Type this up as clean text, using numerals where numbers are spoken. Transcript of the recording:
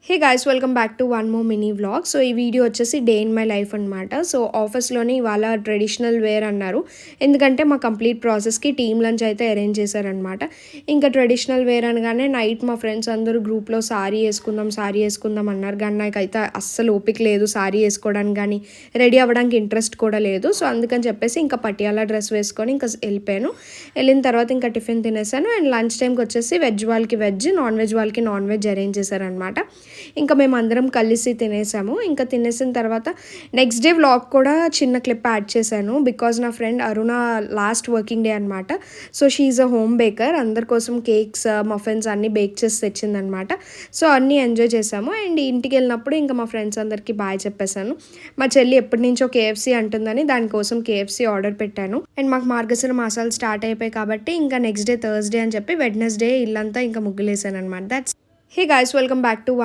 Hey guys welcome back to one more mini vlog. So ఈ video వచ్చేసి day in my life అనమాట. So ఆఫీస్లోనే ఇవాళ traditional wear అన్నారు, ఎందుకంటే మా కంప్లీట్ ప్రాసెస్కి టీమ్ లంచ్ అయితే అరేంజ్ చేశారనమాట. ఇంకా ట్రెడిషనల్ వేర్ అనగానే నైట్ మా ఫ్రెండ్స్ అందరూ గ్రూప్లో సారీ వేసుకుందాం అన్నారు, కానీ నాకైతే అస్సలు ఓపిక లేదు సారీ వేసుకోవడానికి, కానీ రెడీ అవ్వడానికి ఇంట్రెస్ట్ కూడా లేదు. సో అందుకని చెప్పేసి ఇంకా పటియాలా డ్రెస్ వేసుకొని ఇంకా వెళ్ళిపోయాను. వెళ్ళిన తర్వాత ఇంకా టిఫిన్ తినేసాను. అండ్ లంచ్ టైంకి వచ్చేసి వెజ్ వాళ్ళకి వెజ్, నాన్ వెజ్ వాళ్ళకి నాన్ వెజ్ అరేంజ్ చేశారనమాట. ఇంకా మేము అందరం కలిసి తినేసాము. ఇంకా తినేసిన తర్వాత నెక్స్ట్ డే వ్లాగ్ కూడా చిన్న క్లిప్ యాడ్ చేశాను, బికాజ్ నా friend Aruna last working day అనమాట. So she a home baker, అందరి కోసం కేక్స్ మఫిన్స్ అన్నీ బేక్ చేసి తెచ్చిందనమాట. సో అన్నీ ఎంజాయ్ చేసాము. అండ్ ఇంటికి వెళ్ళినప్పుడు ఇంకా మా ఫ్రెండ్స్ అందరికీ బాయ్ చెప్పేశాను. మా చెల్లి ఎప్పటి నుంచో కేఎఫ్సీ అంటుందని దానికోసం కేఎఫ్సీ ఆర్డర్ పెట్టాను. అండ్ మాకు మార్గశిర మాసాలు స్టార్ట్ అయిపోయి కాబట్టి ఇంకా నెక్స్ట్ డే థర్స్డే అని చెప్పి వెడ్నెస్డే ఇల్లంతా ఇంకా ముగ్గులేసాను అనమాట. That's hey guys welcome back to